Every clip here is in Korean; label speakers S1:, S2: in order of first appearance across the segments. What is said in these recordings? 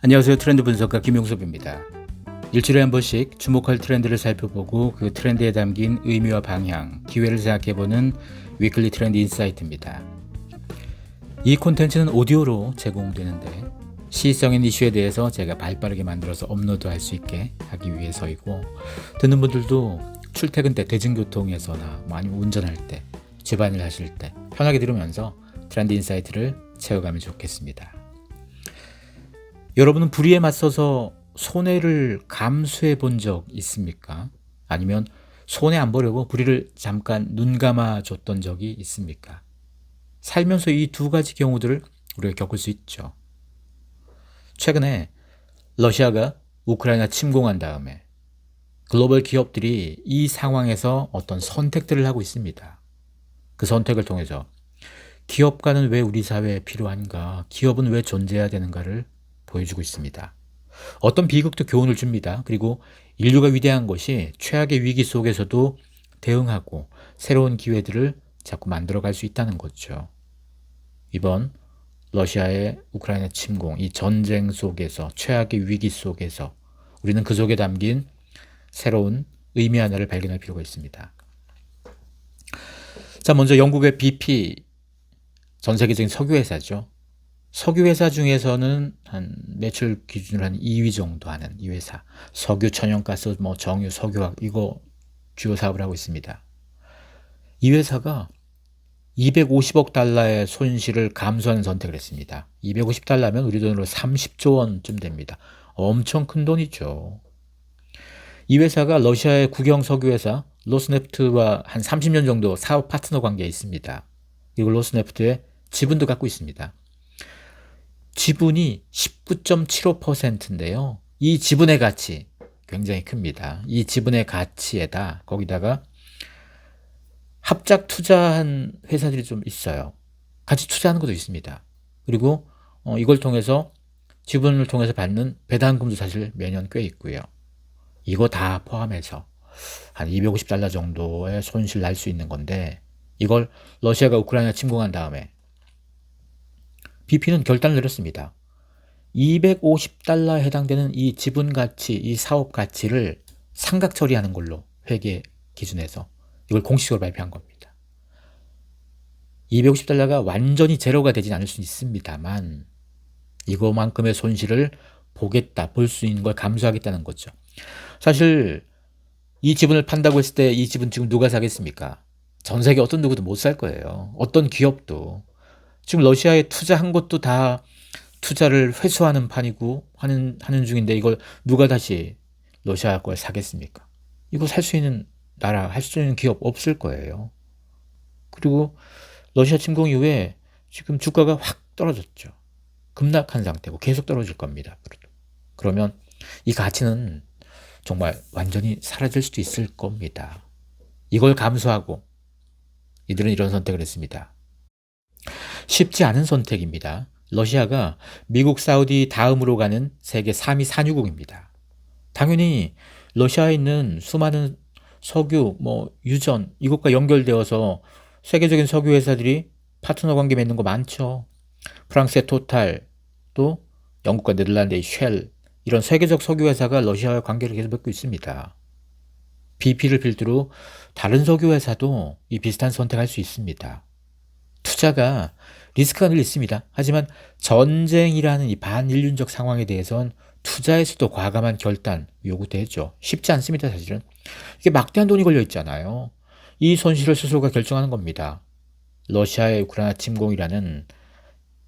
S1: 안녕하세요. 트렌드 분석가 김용섭입니다. 일주일에 한 번씩 주목할 트렌드를 살펴보고 그 트렌드에 담긴 의미와 방향, 기회를 생각해보는 위클리 트렌드 인사이트입니다. 이 콘텐츠는 오디오로 제공되는데 시의성인 이슈에 대해서 제가 발빠르게 만들어서 업로드할 수 있게 하기 위해서이고, 듣는 분들도 출퇴근 때 대중교통에서나 아니면 운전할 때, 집안일 하실 때 편하게 들으면서 트렌드 인사이트를 채워가면 좋겠습니다. 여러분은 불의에 맞서서 손해를 감수해 본 적 있습니까? 아니면 손해 안 보려고 불의를 잠깐 눈 감아 줬던 적이 있습니까? 살면서 이 두 가지 경우들을 우리가 겪을 수 있죠. 최근에 러시아가 우크라이나 침공한 다음에 글로벌 기업들이 이 상황에서 어떤 선택들을 하고 있습니다. 그 선택을 통해서 기업가는 왜 우리 사회에 필요한가, 기업은 왜 존재해야 되는가를 보여주고 있습니다. 어떤 비극도 교훈을 줍니다. 그리고 인류가 위대한 것이 최악의 위기 속에서도 대응하고 새로운 기회들을 자꾸 만들어갈 수 있다는 거죠. 이번 러시아의 우크라이나 침공, 이 전쟁 속에서, 최악의 위기 속에서 우리는 그 속에 담긴 새로운 의미 하나를 발견할 필요가 있습니다. 자, 먼저 영국의 BP, 전 세계적인 석유회사죠. 석유회사 중에서는 한 매출 기준으로 한 2위 정도 하는 이 회사, 석유, 천연가스, 정유, 석유화학, 이거 주요 사업을 하고 있습니다. 이 회사가 250억 달러의 손실을 감수하는 선택을 했습니다. 250달러면 우리 돈으로 30조 원쯤 됩니다. 엄청 큰 돈이죠. 이 회사가 러시아의 국영 석유회사 로스네프트와 한 30년 정도 사업 파트너 관계에 있습니다. 그리고 로스네프트의 지분도 갖고 있습니다. 지분이 19.75%인데요. 이 지분의 가치 굉장히 큽니다. 이 지분의 가치에다 거기다가 합작 투자한 회사들이 좀 있어요. 같이 투자하는 것도 있습니다. 그리고 이걸 통해서 지분을 통해서 받는 배당금도 사실 매년 꽤 있고요. 이거 다 포함해서 한 250달러 정도의 손실 날 수 있는 건데, 이걸 러시아가 우크라이나 침공한 다음에 BP는 결단을 내렸습니다. 250달러에 해당되는 이 지분 가치, 이 사업 가치를 상각 처리하는 걸로 회계 기준에서 이걸 공식적으로 발표한 겁니다. 250달러가 완전히 제로가 되진 않을 수 있습니다만 이거만큼의 손실을 보겠다, 볼 수 있는 걸 감수하겠다는 거죠. 사실 이 지분을 판다고 했을 때 이 지분 지금 누가 사겠습니까? 전 세계 어떤 누구도 못 살 거예요. 어떤 기업도. 지금 러시아에 투자한 것도 다 투자를 회수하는 판이고 하는 중인데 이걸 누가 다시 러시아 걸 사겠습니까? 이거 살 수 있는 나라, 할 수 있는 기업 없을 거예요. 그리고 러시아 침공 이후에 지금 주가가 확 떨어졌죠. 급락한 상태고 계속 떨어질 겁니다. 그러면 이 가치는 정말 완전히 사라질 수도 있을 겁니다. 이걸 감수하고 이들은 이런 선택을 했습니다. 쉽지 않은 선택입니다. 러시아가 미국, 사우디 다음으로 가는 세계 3위 산유국입니다. 당연히 러시아에 있는 수많은 석유, 유전, 이것과 연결되어서 세계적인 석유 회사들이 파트너 관계 맺는 거 많죠. 프랑스의 토탈, 또 영국과 네덜란드의 쉘, 이런 세계적 석유 회사가 러시아와 관계를 계속 맺고 있습니다. BP를 필두로 다른 석유 회사도 이 비슷한 선택할 수 있습니다. 투자가 리스크가 늘 있습니다. 하지만 전쟁이라는 이 반인륜적 상황에 대해선 투자에서도 과감한 결단 요구되죠. 쉽지 않습니다, 사실은. 이게 막대한 돈이 걸려 있잖아요. 이 손실을 스스로가 결정하는 겁니다. 러시아의 우크라이나 침공이라는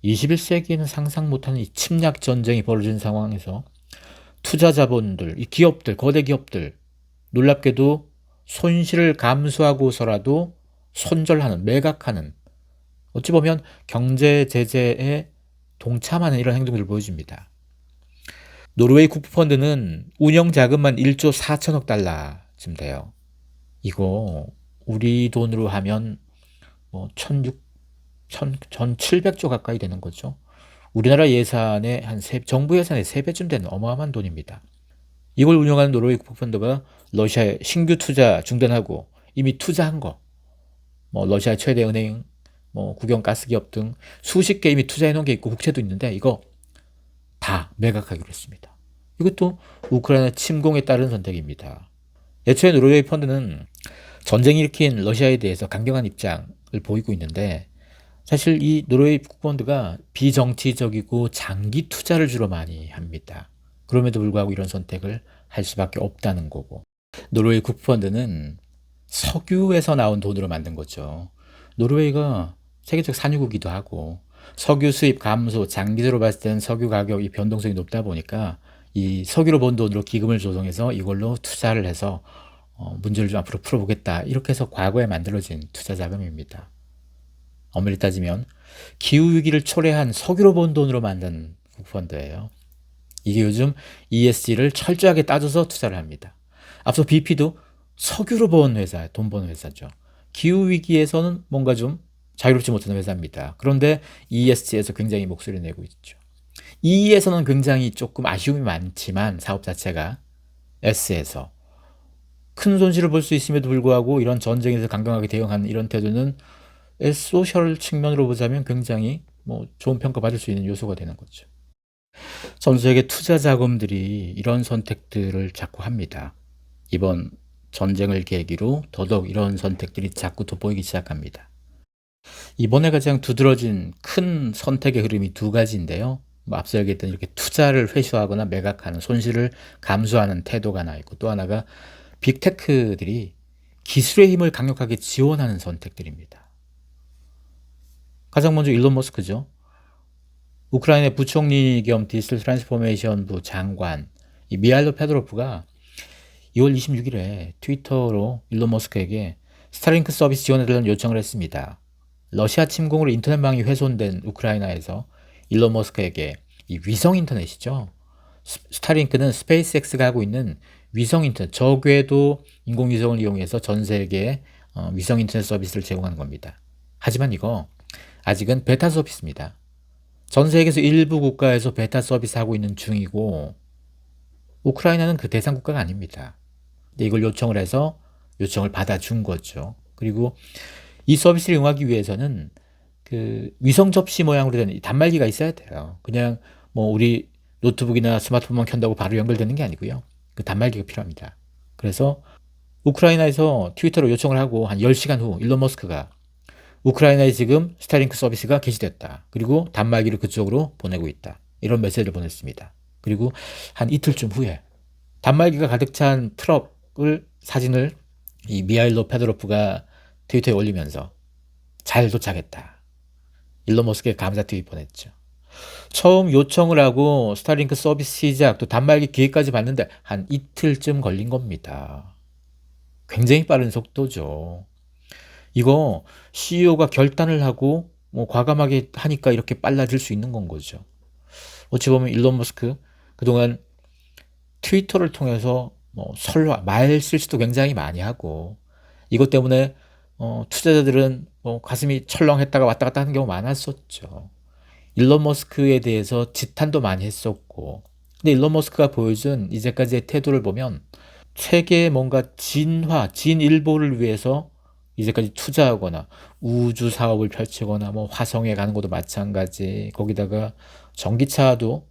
S1: 21세기에는 상상 못하는 이 침략 전쟁이 벌어진 상황에서 투자 자본들, 이 기업들, 거대 기업들, 놀랍게도 손실을 감수하고서라도 손절하는, 매각하는, 어찌 보면 경제 제재에 동참하는 이런 행동들을 보여줍니다. 노르웨이 국부펀드는 운영 자금만 1조 4천억 달러쯤 돼요. 이거 우리 돈으로 하면 1,700조 가까이 되는 거죠. 우리나라 예산의 정부 예산의 3배쯤 되는 어마어마한 돈입니다. 이걸 운영하는 노르웨이 국부펀드가 러시아에 신규 투자 중단하고 이미 투자한 거, 러시아 최대 은행, 국영 가스기업 등 수십 개 이미 투자해 놓은 게 있고 국채도 있는데 이거 다 매각하기로 했습니다. 이것도 우크라이나 침공에 따른 선택입니다. 애초에 노르웨이 펀드는 전쟁이 일으킨 러시아에 대해서 강경한 입장을 보이고 있는데, 사실 이 노르웨이 국펀드가 비정치적이고 장기 투자를 주로 많이 합니다. 그럼에도 불구하고 이런 선택을 할 수밖에 없다는 거고, 노르웨이 국펀드는 석유에서 나온 돈으로 만든 거죠. 노르웨이가 세계적 산유국이기도 하고 석유 수입 감소, 장기적으로 봤을 때는 석유 가격이 변동성이 높다 보니까 이 석유로 번 돈으로 기금을 조성해서 이걸로 투자를 해서 문제를 좀 앞으로 풀어보겠다, 이렇게 해서 과거에 만들어진 투자 자금입니다. 엄밀히 따지면 기후위기를 초래한 석유로 번 돈으로 만든 국펀드예요. 이게 요즘 ESG를 철저하게 따져서 투자를 합니다. 앞서 BP도 석유로 번 회사, 돈 버는 회사죠. 기후위기에서는 뭔가 좀 자유롭지 못한 회사입니다. 그런데 ESG에서 굉장히 목소리를 내고 있죠. E에서는 굉장히 조금 아쉬움이 많지만 사업 자체가, S에서 큰 손실을 볼 수 있음에도 불구하고 이런 전쟁에서 강경하게 대응하는 이런 태도는 소셜 측면으로 보자면 굉장히 좋은 평가 받을 수 있는 요소가 되는 거죠. 전 세계 투자 자금들이 이런 선택들을 자꾸 합니다. 이번 전쟁을 계기로 더더욱 이런 선택들이 자꾸 돋보이기 시작합니다. 이번에 가장 두드러진 큰 선택의 흐름이 두 가지인데요. 앞서 얘기했던 이렇게 투자를 회수하거나 매각하는, 손실을 감수하는 태도가 하나 있고, 또 하나가 빅테크들이 기술의 힘을 강력하게 지원하는 선택들입니다. 가장 먼저 일론 머스크죠. 우크라이나 부총리 겸 디지털 트랜스포메이션부 장관 이 미하일로 페도로프가 2월 26일에 트위터로 일론 머스크에게 스타링크 서비스 지원해달라는 요청을 했습니다. 러시아 침공으로 인터넷망이 훼손된 우크라이나에서 일론 머스크에게 이 위성 인터넷이죠. 스타링크는 스페이스X가 하고 있는 위성 인터넷, 저궤도 인공위성을 이용해서 전 세계에 위성 인터넷 서비스를 제공하는 겁니다. 하지만 이거 아직은 베타 서비스입니다. 전 세계에서 일부 국가에서 베타 서비스 하고 있는 중이고, 우크라이나는 그 대상 국가가 아닙니다. 근데 이걸 요청을 해서 요청을 받아준 거죠. 그리고 이 서비스를 이용하기 위해서는 그 위성 접시 모양으로 된 단말기가 있어야 돼요. 그냥 우리 노트북이나 스마트폰만 켠다고 바로 연결되는 게 아니고요. 그 단말기가 필요합니다. 그래서 우크라이나에서 트위터로 요청을 하고 한 10시간 후 일론 머스크가 우크라이나에 지금 스타링크 서비스가 개시됐다, 그리고 단말기를 그쪽으로 보내고 있다, 이런 메시지를 보냈습니다. 그리고 한 이틀쯤 후에 단말기가 가득 찬 트럭을, 사진을 이 미하일로 페도로프가 트위터에 올리면서 잘 도착했다, 일론 머스크에 감사 트윗 보냈죠. 처음 요청을 하고 스타링크 서비스 시작, 또 단말기 기획까지 봤는데 한 이틀쯤 걸린 겁니다. 굉장히 빠른 속도죠. 이거 CEO가 결단을 하고 과감하게 하니까 이렇게 빨라질 수 있는 건 거죠. 어찌 보면 일론 머스크 그동안 트위터를 통해서 설화, 말실수도 굉장히 많이 하고, 이것 때문에 투자자들은 가슴이 철렁했다가 왔다 갔다 하는 경우 많았었죠. 일론 머스크에 대해서 지탄도 많이 했었고, 근데 일론 머스크가 보여준 이제까지의 태도를 보면 세계의 뭔가 진화, 진일보를 위해서 이제까지 투자하거나 우주 사업을 펼치거나 화성에 가는 것도 마찬가지, 거기다가 전기차도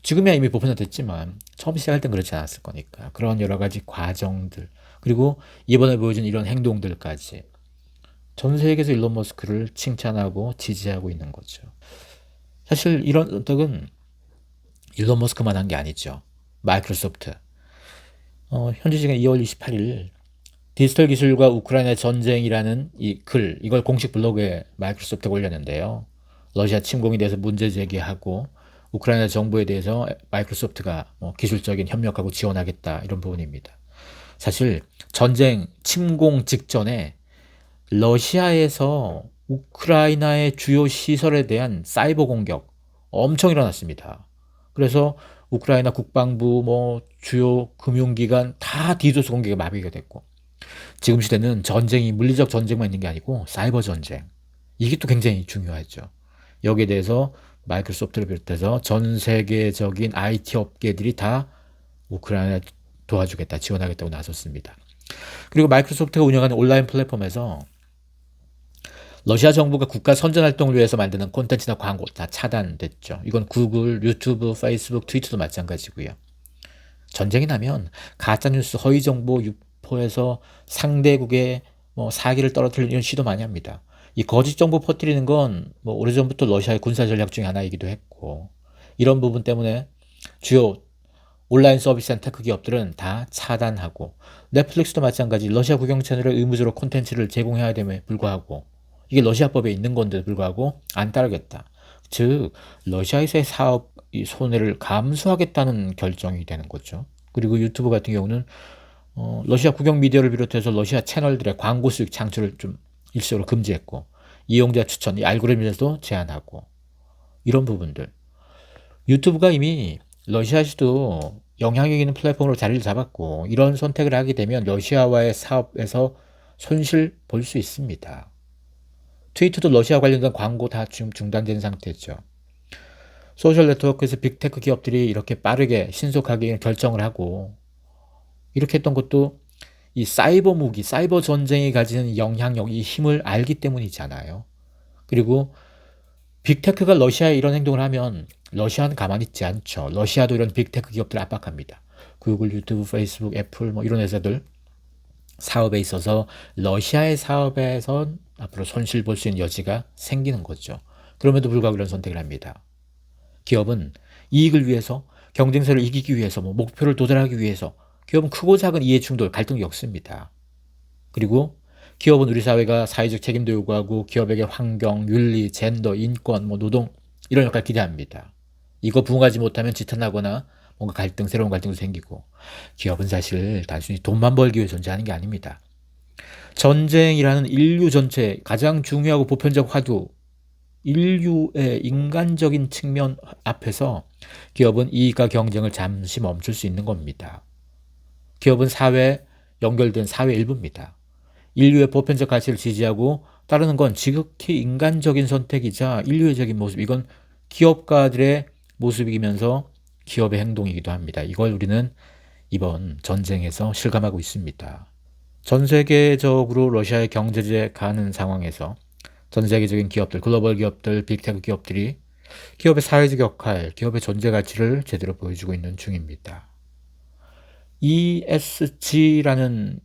S1: 지금이야 이미 보편화됐지만 처음 시작할 땐 그렇지 않았을 거니까 그런 여러 가지 과정들, 그리고 이번에 보여준 이런 행동들까지 전 세계에서 일론 머스크를 칭찬하고 지지하고 있는 거죠. 사실 이런 선택은 일론 머스크만 한 게 아니죠. 마이크로소프트 현지 시간 2월 28일 디지털 기술과 우크라이나 전쟁이라는 이 글, 이걸 공식 블로그에 마이크로소프트가 올렸는데요. 러시아 침공에 대해서 문제 제기하고 우크라이나 정부에 대해서 마이크로소프트가 기술적인 협력하고 지원하겠다, 이런 부분입니다. 사실 전쟁 침공 직전에 러시아에서 우크라이나의 주요 시설에 대한 사이버 공격 엄청 일어났습니다. 그래서 우크라이나 국방부, 주요 금융기관 다 디도스 공격에 마비가 됐고, 지금 시대는 전쟁이 물리적 전쟁만 있는 게 아니고 사이버 전쟁, 이게 또 굉장히 중요하죠. 여기에 대해서 마이크로소프트를 비롯해서 전 세계적인 IT 업계들이 다 우크라이나 도와주겠다, 지원하겠다고 나섰습니다. 그리고 마이크로소프트가 운영하는 온라인 플랫폼에서 러시아 정부가 국가 선전 활동을 위해서 만드는 콘텐츠나 광고 다 차단됐죠. 이건 구글, 유튜브, 페이스북, 트위터도 마찬가지고요. 전쟁이 나면 가짜뉴스, 허위 정보 유포해서 상대국의 사기를 떨어뜨리는 이런 시도 많이 합니다. 이 거짓 정보 퍼뜨리는 건 오래전부터 러시아의 군사 전략 중에 하나이기도 했고, 이런 부분 때문에 주요 온라인 서비스 앤 테크 기업들은 다 차단하고, 넷플릭스도 마찬가지 러시아 국영 채널에 의무적으로 콘텐츠를 제공해야 됨에 불구하고, 이게 러시아법에 있는 건데도 불구하고 안 따르겠다. 즉 러시아에서의 사업 손해를 감수하겠다는 결정이 되는 거죠. 그리고 유튜브 같은 경우는 러시아 국영 미디어를 비롯해서 러시아 채널들의 광고 수익 창출을 좀 일시적으로 금지했고, 이용자 추천, 이 알고리즘에서도 제한하고, 이런 부분들. 유튜브가 이미 러시아에서도 영향력 있는 플랫폼으로 자리를 잡았고, 이런 선택을 하게 되면 러시아와의 사업에서 손실 볼 수 있습니다. 트위터도 러시아 관련된 광고 다 지금 중단된 상태죠. 소셜 네트워크에서 빅테크 기업들이 이렇게 빠르게 신속하게 결정을 하고, 이렇게 했던 것도 이 사이버 무기, 사이버 전쟁이 가지는 영향력, 이 힘을 알기 때문이잖아요. 그리고 빅테크가 러시아에 이런 행동을 하면 러시아는 가만히 있지 않죠. 러시아도 이런 빅테크 기업들을 압박합니다. 구글, 유튜브, 페이스북, 애플 이런 회사들 사업에 있어서 러시아의 사업에선 앞으로 손실 볼 수 있는 여지가 생기는 거죠. 그럼에도 불구하고 이런 선택을 합니다. 기업은 이익을 위해서, 경쟁사를 이기기 위해서, 목표를 도달하기 위해서 기업은 크고 작은 이해 충돌, 갈등이 없습니다. 그리고 기업은 우리 사회가 사회적 책임도 요구하고 기업에게 환경, 윤리, 젠더, 인권, 노동 이런 역할을 기대합니다. 이거 부응하지 못하면 지탄하거나 뭔가 갈등, 새로운 갈등도 생기고, 기업은 사실 단순히 돈만 벌기 위해 존재하는 게 아닙니다. 전쟁이라는 인류 전체 가장 중요하고 보편적 화두, 인류의 인간적인 측면 앞에서 기업은 이익과 경쟁을 잠시 멈출 수 있는 겁니다. 기업은 사회에 연결된 사회 일부입니다. 인류의 보편적 가치를 지지하고 따르는 건 지극히 인간적인 선택이자 인류애적인 모습, 이건 기업가들의 모습이면서 기업의 행동이기도 합니다. 이걸 우리는 이번 전쟁에서 실감하고 있습니다. 전 세계적으로 러시아의 경제제 가는 상황에서 전 세계적인 기업들, 글로벌 기업들, 빅테크 기업들이 기업의 사회적 역할, 기업의 존재 가치를 제대로 보여주고 있는 중입니다. ESG라는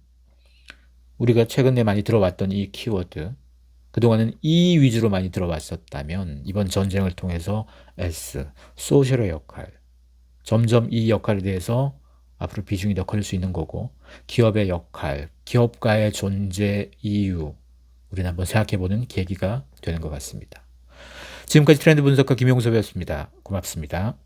S1: 우리가 최근에 많이 들어왔던 이 키워드, 그동안은 E 위주로 많이 들어왔었다면 이번 전쟁을 통해서 S, 소셜의 역할, 점점 이 역할에 대해서 앞으로 비중이 더 클 수 있는 거고, 기업의 역할, 기업가의 존재 이유, 우리는 한번 생각해보는 계기가 되는 것 같습니다. 지금까지 트렌드 분석가 김용섭이었습니다. 고맙습니다.